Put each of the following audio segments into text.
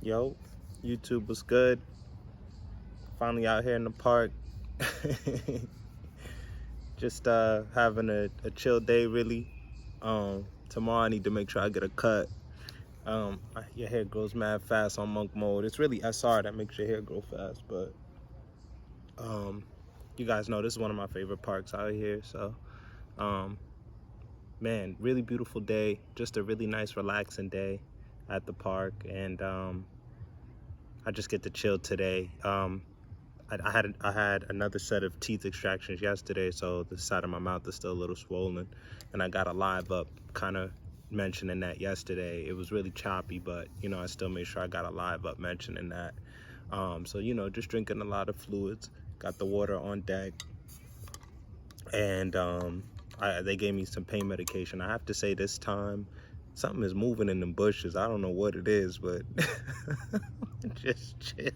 Yo, YouTube was good. Finally out here in the park. Just having a chill day, really. Tomorrow I need to make sure I get a cut. Your hair grows mad fast on monk mode. It's really SR that makes your hair grow fast, but you guys know this is one of my favorite parks out here. So, man, really beautiful day. Just a really nice, relaxing day at the park, and I just get to chill today. I had another set of teeth extractions yesterday, so the side of my mouth is still a little swollen, and I got a live up kind of mentioning that yesterday. It was really choppy, but I still made sure I got a live up mentioning that. So just drinking a lot of fluids, got the water on deck, and they gave me some pain medication. I have to say this time, something is moving in them bushes. I don't know what it is, but just chill.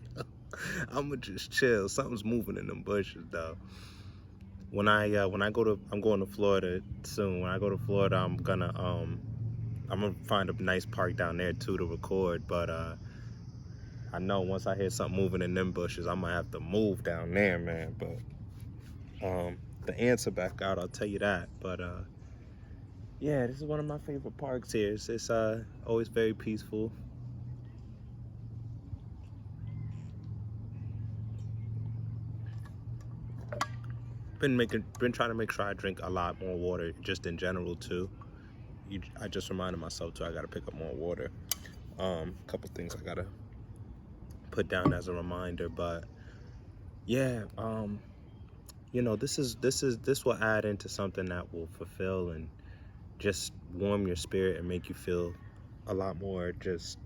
I'ma just chill. Something's moving in them bushes, though. When I'm going to Florida soon. When I go to Florida, I'm gonna find a nice park down there too to record. But I know once I hear something moving in them bushes, I might have to move down there, man. But the ants are back out, I'll tell you that. But yeah, this is one of my favorite parks here. It's always very peaceful. Been trying to make sure I drink a lot more water, just in general too. I just reminded myself too, I gotta pick up more water. A couple things I gotta put down as a reminder, but yeah, this will add into something that will fulfill and just warm your spirit and make you feel a lot more just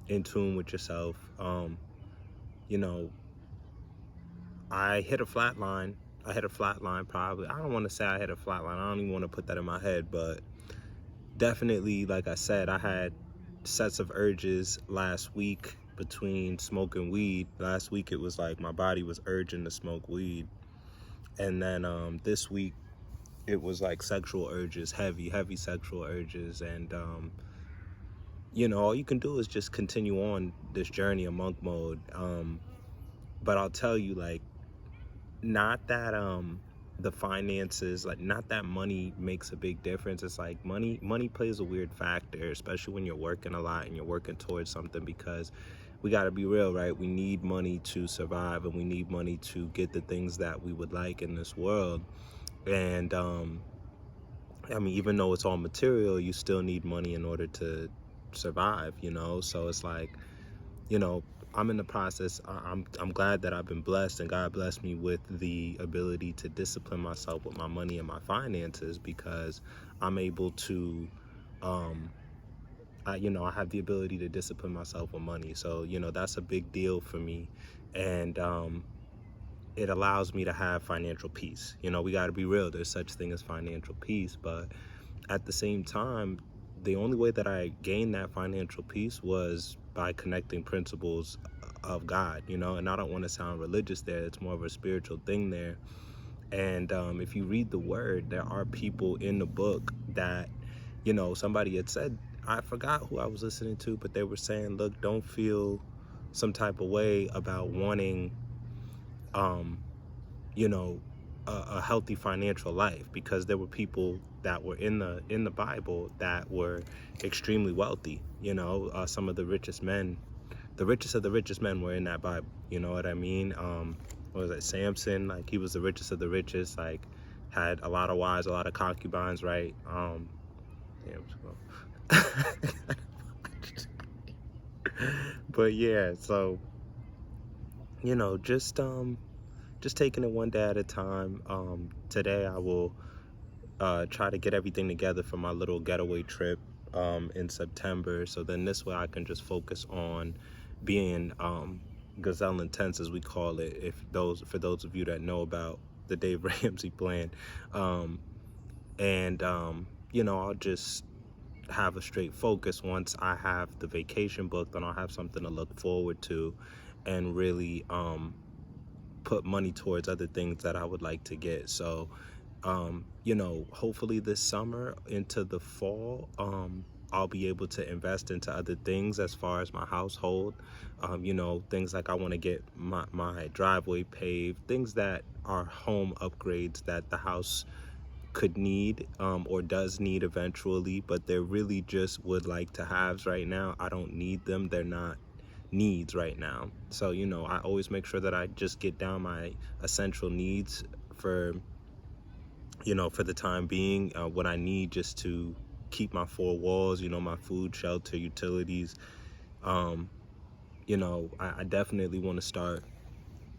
in tune with yourself. I hit a flat line. Probably. I don't want to say I hit a flat line. I don't even want to put that in my head, but definitely, like I said, I had sets of urges last week between smoking weed. Last week it was like my body was urging to smoke weed, and then this week it was like sexual urges, heavy sexual urges, and all you can do is just continue on this journey of monk mode. But I'll tell you, like, not that the finances, like, not that money makes a big difference. It's like money plays a weird factor, especially when you're working a lot and you're working towards something, because we got to be real, right? We need money to survive, and we need money to get the things that we would like in this world. And I mean, even though it's all material, you still need money in order to survive, so it's like, I'm in the process. I'm glad that I've been blessed, and God blessed me with the ability to discipline myself with my money and my finances, because I'm able to, I have the ability to discipline myself with money. So, that's a big deal for me. And it allows me to have financial peace. We got to be real. There's such thing as financial peace. But at the same time, the only way that I gained that financial peace was by connecting principles of God, and I don't want to sound religious there. It's more of a spiritual thing there. And if you read the word, there are people in the book that, somebody had said, I forgot who I was listening to, but they were saying, look, don't feel some type of way about wanting, a healthy financial life, because there were people that were in the Bible that were extremely wealthy. Some of the richest men, the richest of the richest men, were in that Bible. You know what I mean? What was it? Samson, like, he was the richest of the richest, like, had a lot of wives, a lot of concubines, right? But yeah, so just taking it one day at a time. Today I will try to get everything together for my little getaway trip in September. So then this way I can just focus on being gazelle intense, as we call it, for those of you that know about the Dave Ramsey plan. I'll just have a straight focus. Once I have the vacation booked, then I'll have something to look forward to, and really put money towards other things that I would like to get. So hopefully this summer into the fall, I'll be able to invest into other things as far as my household. You know, things like I want to get my driveway paved, things that are home upgrades that the house could need, or does need eventually, but they're really just would like to haves right now. I don't need them. They're not needs right now. So, you know, I always make sure that I just get down my essential needs for, you know, for the time being, what I need just to keep my four walls, you know, my food, shelter, utilities. Um, you know, I definitely want to start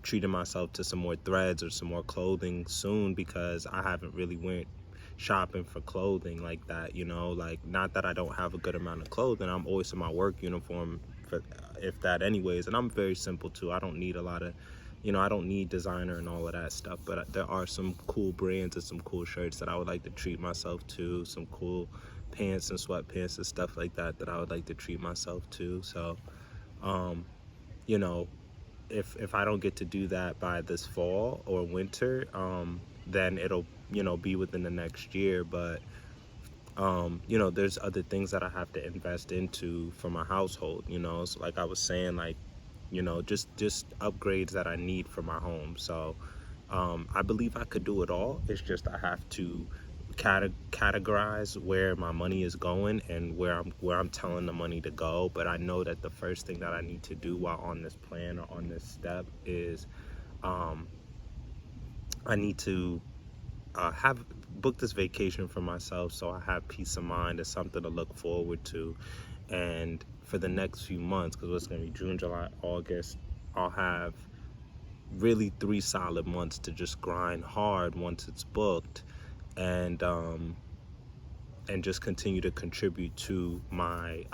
treating myself to some more threads or some more clothing soon, because I haven't really went shopping for clothing like that, you know, like, not that I don't have a good amount of clothing. I'm always in my work uniform, for if that anyways, and I'm very simple too. I don't need a lot of, you know, I don't need designer and all of that stuff, but there are some cool brands and some cool shirts that I would like to treat myself to, some cool pants and sweatpants and stuff like that that I would like to treat myself to. So you know, if I don't get to do that by this fall or winter, then it'll, you know, be within the next year. But you know, there's other things that I have to invest into for my household, you know. So like I was saying, like, you know, just upgrades that I need for my home. So I believe I could do it all. It's just I have to categorize where my money is going and where I'm telling the money to go. But I know that the first thing that I need to do while on this plan or on this step is um, I need to have book this vacation for myself, so I have peace of mind and something to look forward to. And for the next few months, because it's going to be June, July, August, I'll have really 3 solid months to just grind hard once it's booked, and just continue to contribute to my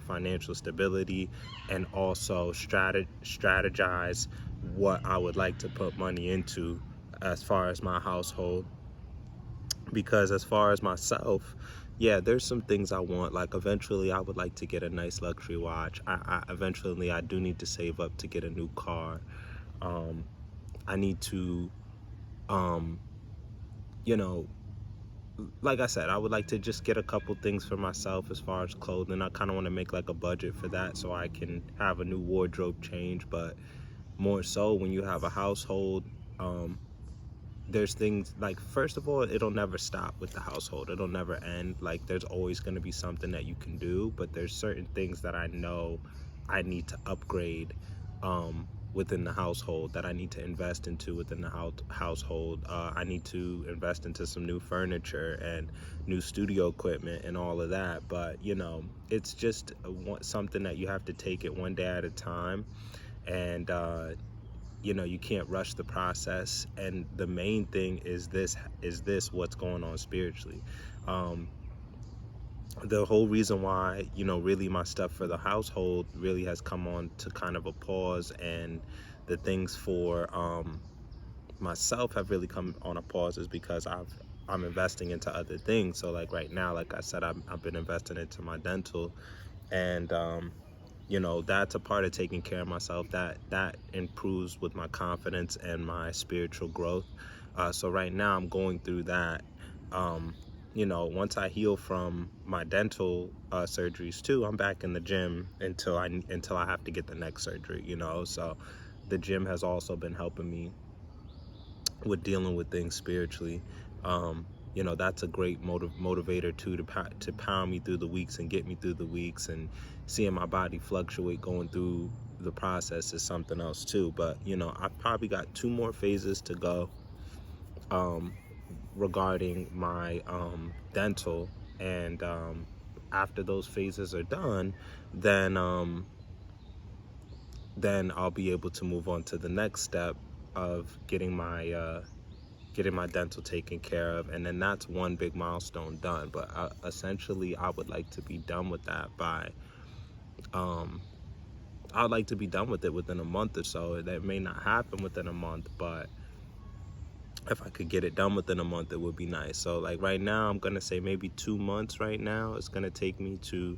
financial stability, and also strategize what I would like to put money into as far as my household. Because as far as myself, yeah, there's some things I want. Like, eventually I would like to get a nice luxury watch. Eventually I do need to save up to get a new car. I need to, you know, like I said, I would like to just get a couple things for myself as far as clothing. I kind of want to make like a budget for that so I can have a new wardrobe change. But more so, when you have a household, there's things like, first of all, it'll never stop with the household. It'll never end. Like, there's always going to be something that you can do, but there's certain things that I know I need to upgrade within the household, that I need to invest into within the household. I need to invest into some new furniture and new studio equipment and all of that. But, you know, it's just something that you have to take it one day at a time. And you know, you can't rush the process. And the main thing is this what's going on spiritually. The whole reason why, you know, really my stuff for the household really has come on to kind of a pause, and the things for myself have really come on a pause, is because I'm investing into other things. So like right now, like I said, I've been investing into my dental, and you know, that's a part of taking care of myself that improves with my confidence and my spiritual growth. So right now I'm going through that. You know, once I heal from my dental surgeries too, I'm back in the gym until I have to get the next surgery, you know. So the gym has also been helping me with dealing with things spiritually. You know, that's a great motivator too, to power me through the weeks and get me through the weeks. And seeing my body fluctuate going through the process is something else too. But, you know, I've probably got 2 more phases to go regarding my dental. And after those phases are done, then I'll be able to move on to the next step of getting my dental taken care of. And then that's one big milestone done. But essentially I would like to be done with that by I'd like to be done with it within a month or so. That may not happen within a month, but if I could get it done within a month, it would be nice. So like right now, I'm gonna say maybe 2 months right now it's gonna take me to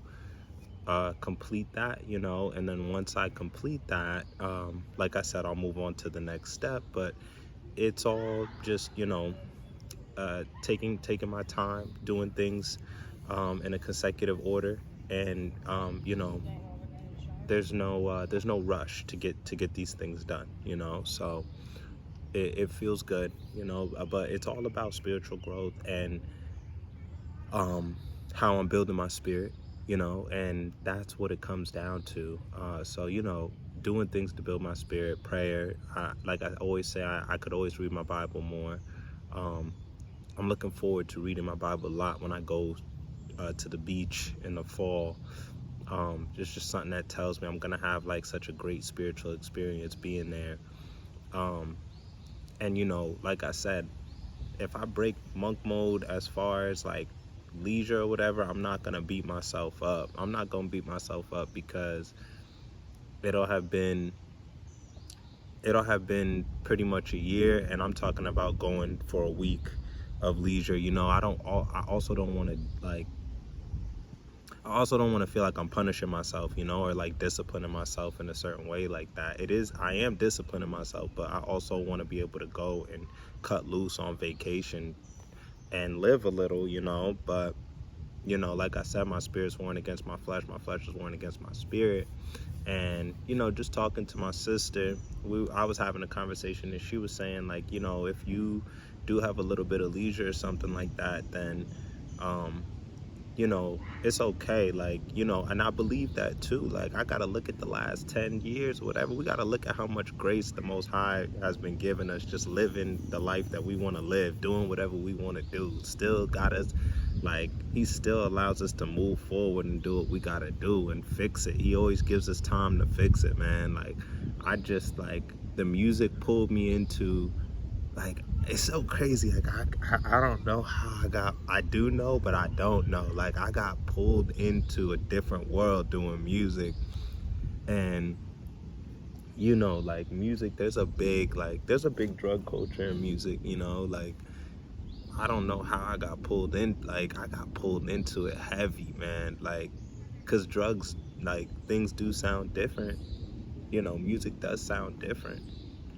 complete that, you know. And then once I complete that, like I said, I'll move on to the next step. But it's all just, you know, taking my time, doing things in a consecutive order, and there's no rush to get these things done, so it feels good, but it's all about spiritual growth and um, how I'm building my spirit, and that's what it comes down to. So, doing things to build my spirit, prayer. Like I always say, I could always read my Bible more. Um, I'm looking forward to reading my Bible a lot when I go to the beach in the fall. It's just something that tells me I'm gonna have like such a great spiritual experience being there. Um, and like I said, if I break monk mode as far as like leisure or whatever, I'm not gonna beat myself up. I'm not gonna beat myself up because it'll have been pretty much a year, and I'm talking about going for a week of leisure. I also don't want to feel like I'm punishing myself, or like disciplining myself in a certain way like that. I am disciplining myself, but I also want to be able to go and cut loose on vacation and live a little, but like I said, my spirit's warring against my flesh is warring against my spirit. And just talking to my sister, I was having a conversation, and she was saying, like, if you do have a little bit of leisure or something like that, then it's okay. Like, and I believe that too. Like, I gotta look at the last 10 years or whatever. We gotta look at how much grace the Most High has been giving us, just living the life that we want to live, doing whatever we want to do. Still got us, like, he still allows us to move forward and do what we gotta do and fix it. He always gives us time to fix it, man. Like, the music pulled me into, like, it's so crazy. Like, I don't know how I do know, but I don't know. Like, I got pulled into a different world doing music. And like, music, there's a big drug culture in music, like, I don't know how I got pulled in. Like, I got pulled into it heavy, man. Like, because drugs, like, things do sound different. Music does sound different.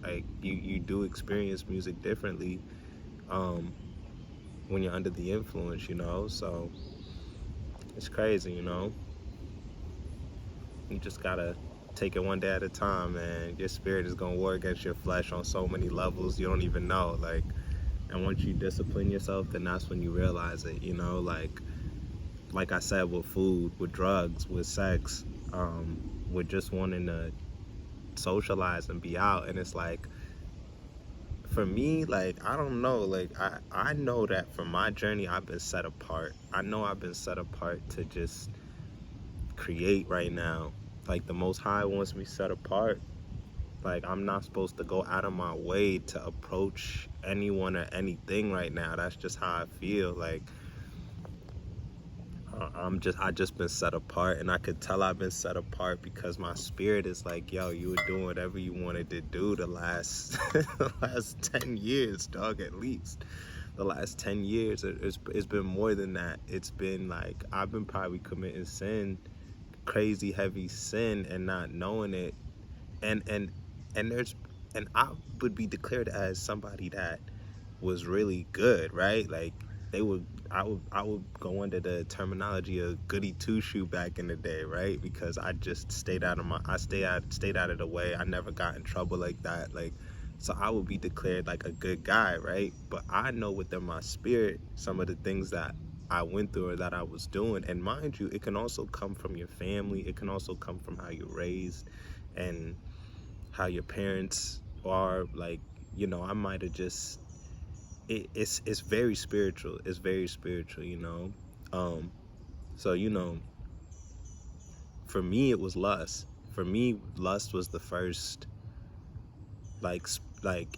Like, you do experience music differently when you're under the influence, so it's crazy. You just gotta take it one day at a time, man. Your spirit is gonna war against your flesh on so many levels you don't even know. Like, and once you discipline yourself, then that's when you realize it, like I said, with food, with drugs, with sex, with just wanting to socialize and be out. And it's like, for me, like, I don't know, like, I know that from my journey, I've been set apart. I know I've been set apart to just create right now. Like, the Most High wants me set apart. Like, I'm not supposed to go out of my way to approach anyone or anything right now. That's just how I feel. Like, I just been set apart, and I could tell I've been set apart because my spirit is like, yo, you were doing whatever you wanted to do the last the last 10 years, dog. At least the last 10 years. It's been more than that. It's been like, I've been probably committing sin, crazy heavy sin, and not knowing it. And and and there's and I would be declared as somebody that was really good, right? Like, they would I would go under the terminology of goody two shoe back in the day, right? Because I just stayed out of the way. I never got in trouble like that. Like, so I would be declared like a good guy, right? But I know within my spirit some of the things that I went through or that I was doing. And mind you, it can also come from your family. It can also come from how you're raised and how your parents are. Like, I might have just it's very spiritual. It's very spiritual, um so for me, it was lust. For me, lust was the first, like,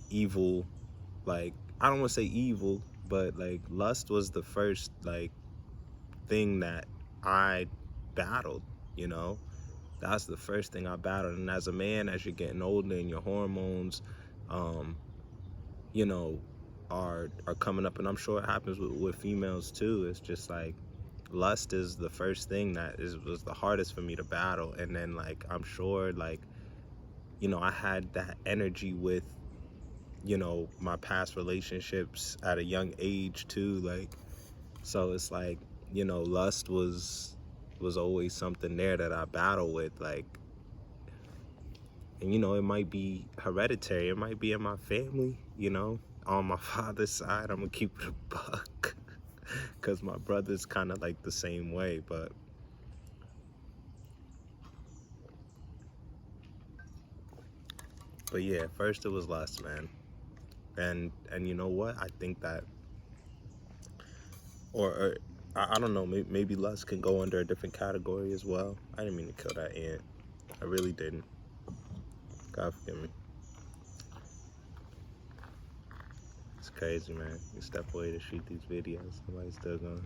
evil. Like, I don't want to say evil, but like, lust was the first, like, thing that I battled. you know that's the first thing I battled. And as a man, as you're getting older and your hormones um you know are coming up, and I'm sure it happens with females too. It's just like, lust is the first thing that was the hardest for me to battle. And then, like, I'm sure, like, I had that energy with my past relationships at a young age too. Like, so it's like, you know, lust was always something there that I battle with, like, and you know, it might be hereditary, it might be in my family, you know. On my father's side, I'm gonna keep it a buck, because my brother's kind of like the same way. But yeah, first it was lust, man. And you know what, I think that, or I don't know, maybe lust can go under a different category as well. I didn't mean to kill that ant, I really didn't. God forgive me. It's crazy, man. You step away to shoot these videos, somebody's still going.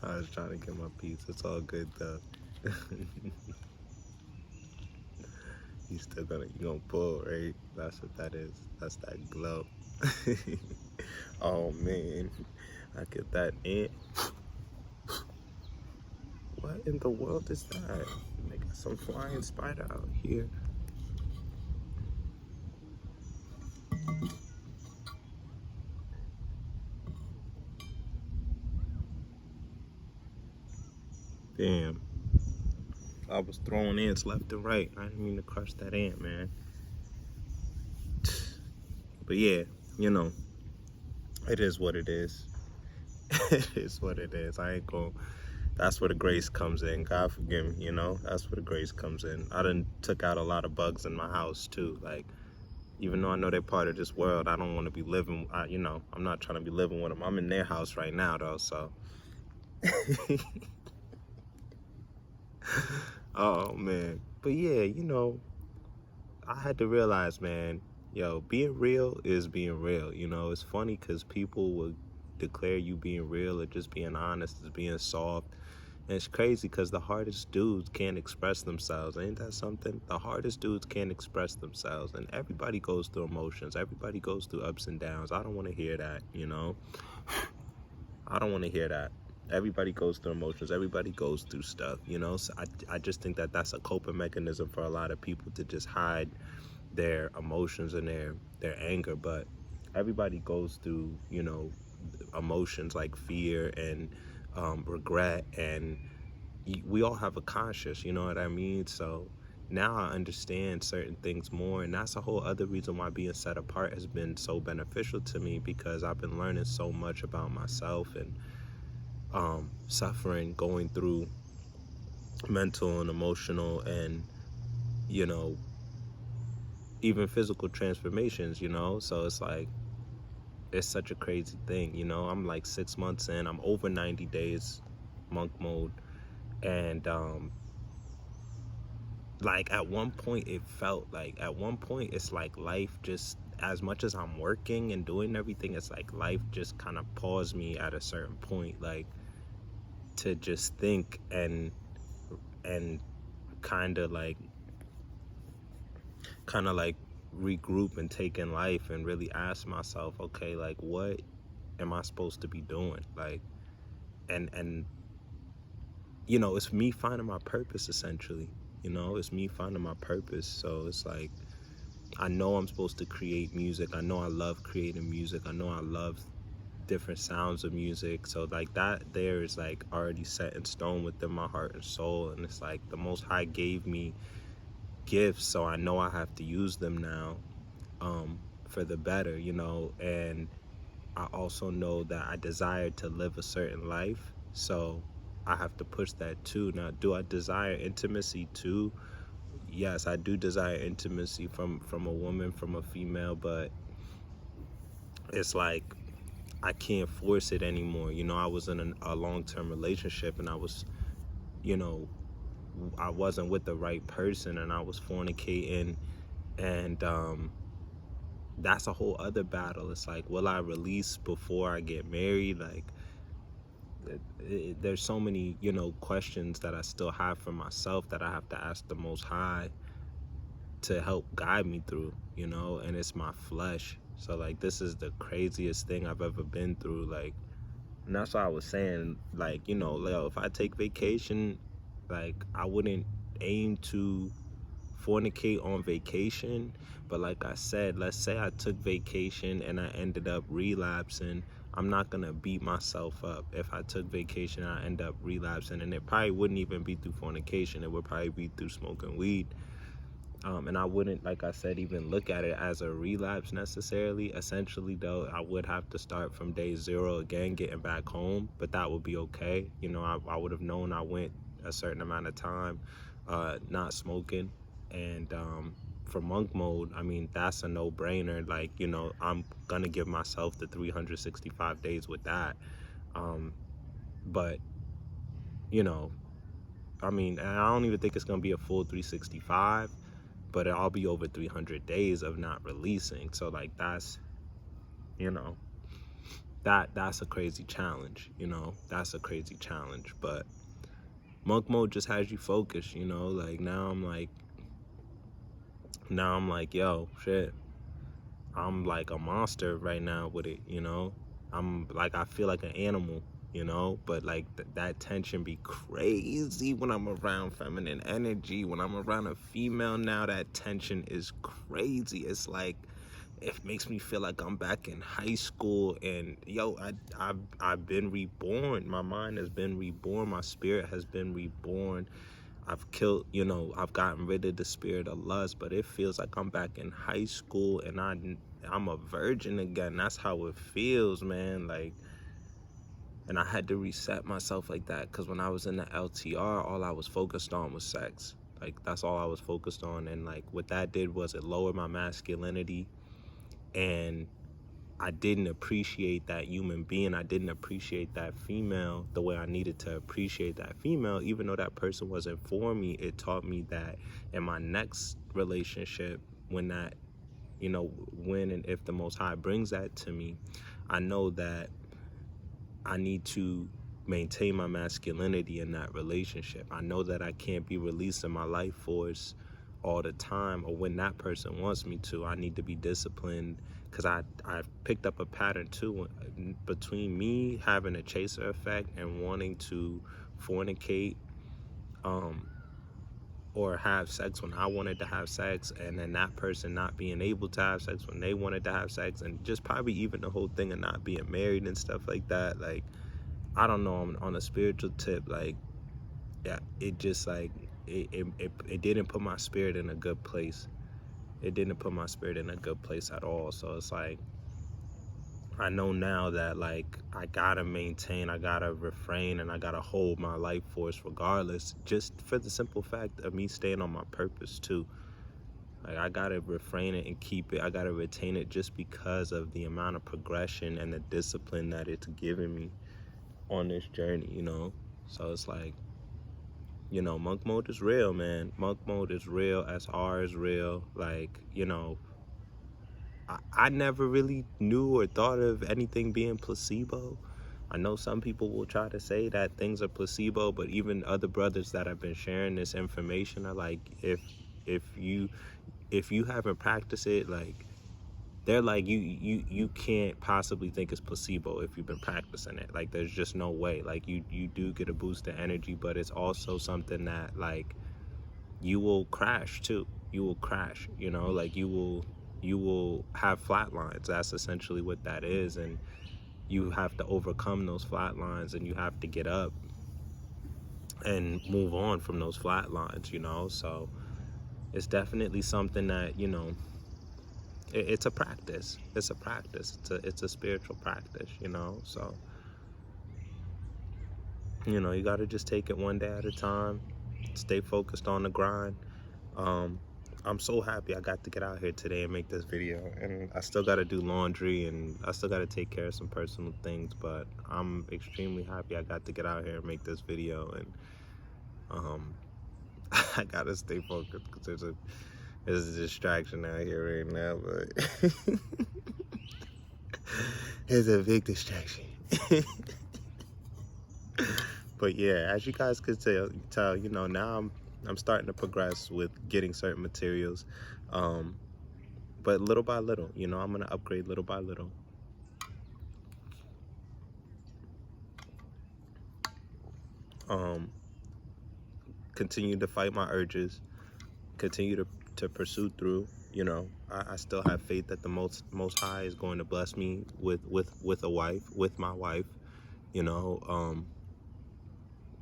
I was trying to get my piece. It's all good though. You gonna pull, right? That's what that is. That's that glow. Oh man, I get that ant. What in the world is that? They got some flying spider out here. Damn. I was throwing ants left and right. I didn't mean to crush that ant, man. But yeah, you know, it is what it is. It is what it is. I ain't gonna. That's where the grace comes in. God forgive me, you know? That's where the grace comes in. I done took out a lot of bugs in my house too. Like, even though I know they're part of this world, I don't want to be living, you know, I'm not trying to be living with them. I'm in their house right now though, so. Oh man. But yeah, you know, I had to realize, man, yo, being real is being real. You know, it's funny because people will declare you being real or just being honest as being soft. And it's crazy because the hardest dudes can't express themselves. Ain't that something? The hardest dudes can't express themselves. And everybody goes through emotions. Everybody goes through ups and downs. I don't want to hear that, you know? I don't want to hear that. Everybody goes through emotions. Everybody goes through stuff, you know? So I just think that that's a coping mechanism for a lot of people to just hide their emotions and their anger. But everybody goes through, you know, emotions like fear and regret, and we all have a conscience, you know what I mean? So now I understand certain things more, and that's a whole other reason why being set apart has been so beneficial to me, because I've been learning so much about myself and suffering, going through mental and emotional and, you know, even physical transformations, you know? So it's like, it's such a crazy thing, you know? I'm like 6 months in, I'm over 90 days monk mode, and like at one point it's like life just, as much as I'm working and doing everything, it's like life just kind of paused me at a certain point, like to just think and kind of like regroup and take in life and really ask myself, okay, like what am I supposed to be doing? Like, and you know, it's me finding my purpose essentially. You know, it's me finding my purpose. So it's like, I know I'm supposed to create music. I know I love creating music. I know I love different sounds of music. So like that there is like already set in stone within my heart and soul. And it's like the Most High gave me gifts, so I know I have to use them now for the better, you know. And I also know that I desire to live a certain life, so I have to push that too. Now, do I desire intimacy too? Yes, I do desire intimacy from a woman, from a female, but it's like I can't force it anymore. You know, I was in a long-term relationship, and I was, you know, I wasn't with the right person, and I was fornicating, and that's a whole other battle. It's like, will I release before I get married? Like, there's so many, you know, questions that I still have for myself that I have to ask the Most High to help guide me through, you know. And it's my flesh. So like, this is the craziest thing I've ever been through. Like, and that's why I was saying, like, you know, Leo, if I take vacation, like, I wouldn't aim to fornicate on vacation. But like I said, let's say I took vacation and I ended up relapsing. I'm not gonna beat myself up if I took vacation and I end up relapsing, and it probably wouldn't even be through fornication. It would probably be through smoking weed. And I wouldn't, like I said, even look at it as a relapse necessarily. Essentially, though, I would have to start from day zero again, getting back home, but that would be okay. You know, I would have known I went a certain amount of time not smoking. And for monk mode, I mean, that's a no-brainer. Like, you know, I'm gonna give myself the 365 days with that. But, you know, I mean, I don't even think it's gonna be a full 365, but I'll be over 300 days of not releasing. So like, that's, you know, that's a crazy challenge, you know, that's a crazy challenge. But monk mode just has you focused, you know. Like now I'm like, yo, shit, I'm like a monster right now with it, you know. I'm like, I feel like an animal, you know, but like that tension be crazy when I'm around feminine energy. When I'm around a female now, that tension is crazy. It's like, it makes me feel like I'm back in high school, and yo, I've been reborn. My mind has been reborn. My spirit has been reborn. I've killed, you know, I've gotten rid of the spirit of lust, but it feels like I'm back in high school and I'm a virgin again. That's how it feels, man. Like, and I had to reset myself like that, because when I was in the LTR, all I was focused on was sex. Like, that's all I was focused on. And like, what that did was it lowered my masculinity, and I didn't appreciate that human being. I didn't appreciate that female the way I needed to appreciate that female. Even though that person wasn't for me, it taught me that in my next relationship, when that, you know, when and if the Most High brings that to me, I know that I need to maintain my masculinity in that relationship. I know that I can't be releasing my life force all the time, or when that person wants me to. I need to be disciplined, because I've picked up a pattern too between me having a chaser effect and wanting to fornicate or have sex when I wanted to have sex, and then that person not being able to have sex when they wanted to have sex, and just probably even the whole thing of not being married and stuff like that. Like, I don't know, on a spiritual tip, like, yeah, it just like, it didn't put my spirit in a good place. It didn't put my spirit in a good place at all. So it's like, I know now that like, I gotta maintain, I gotta refrain, and I gotta hold my life force regardless, just for the simple fact of me staying on my purpose too. Like, I gotta refrain it and keep it. I gotta retain it, just because of the amount of progression and the discipline that it's given me on this journey, you know. So it's like, you know, monk mode is real, man. Monk mode is real. SR is real. Like, you know, I never really knew or thought of anything being placebo. I know some people will try to say that things are placebo, but even other brothers that have been sharing this information are like, if you haven't practiced it, like, they're like, you can't possibly think it's placebo if you've been practicing it. Like, there's just no way. Like, you do get a boost of energy, but it's also something that, like, you will crash too. You will crash, you know, like, you will have flat lines. That's essentially what that is. And you have to overcome those flat lines, and you have to get up and move on from those flat lines, you know. So it's definitely something that, you know, it's a practice. It's a practice. It's a spiritual practice, you know. So, you know, you got to just take it one day at a time. Stay focused on the grind. I'm so happy I got to get out here today and make this video. And I still got to do laundry, and I still got to take care of some personal things. But I'm extremely happy I got to get out here and make this video. And I got to stay focused, because there's a distraction out here right now. But it's a big distraction. But yeah, as you guys could tell, you know, now I'm starting to progress with getting certain materials, but little by little, you know, I'm gonna upgrade little by little. Continue to fight my urges, continue to pursue through, You know, I still have faith that the most high is going to bless me with a wife, with my wife, you know.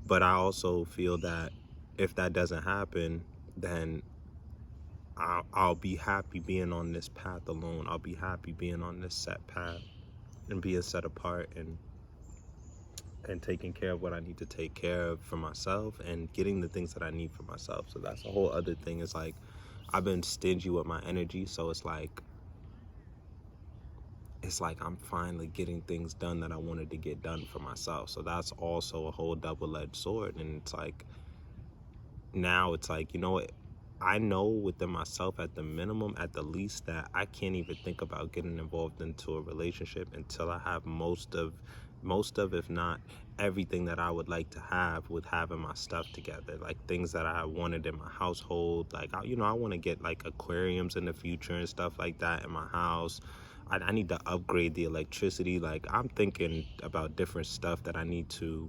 But I also feel that if that doesn't happen, then I'll be happy being on this path alone. I'll be happy being on this set path and being set apart and taking care of what I need to take care of for myself and getting the things that I need for myself. So that's a whole other thing. It's like I've been stingy with my energy, so it's like I'm finally getting things done that I wanted to get done for myself. So that's also a whole double-edged sword. And it's like, now it's like, you know what, I know within myself at the minimum, at the least, that I can't even think about getting involved into a relationship until I have most of, if not everything that I would like to have with having my stuff together. Like things that I wanted in my household. Like, I want to get like aquariums in the future and stuff like that in my house. I need to upgrade the electricity. Like, I'm thinking about different stuff that I need to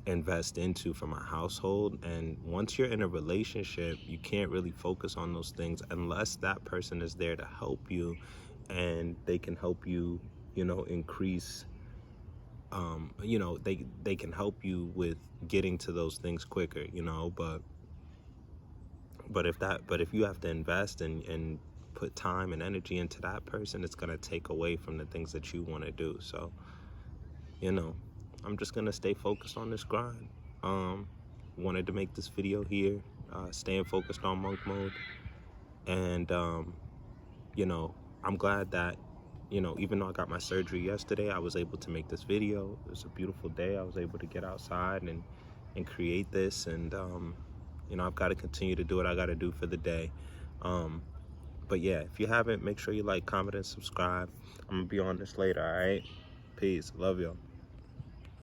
invest into for my household. And once you're in a relationship, you can't really focus on those things unless that person is there to help you, and they can help you, increase, they can help you with getting to those things quicker, but if you have to invest and put time and energy into that person, it's going to take away from the things that you want to do. So, I'm just going to stay focused on this grind. Wanted to make this video here, staying focused on monk mode. And, I'm glad that, even though I got my surgery yesterday, I was able to make this video. It was a beautiful day. I was able to get outside and create this. And, I've got to continue to do what I got to do for the day. But yeah, if you haven't, make sure you like, comment, and subscribe. I'm going to be on this later, all right? Peace. Love y'all.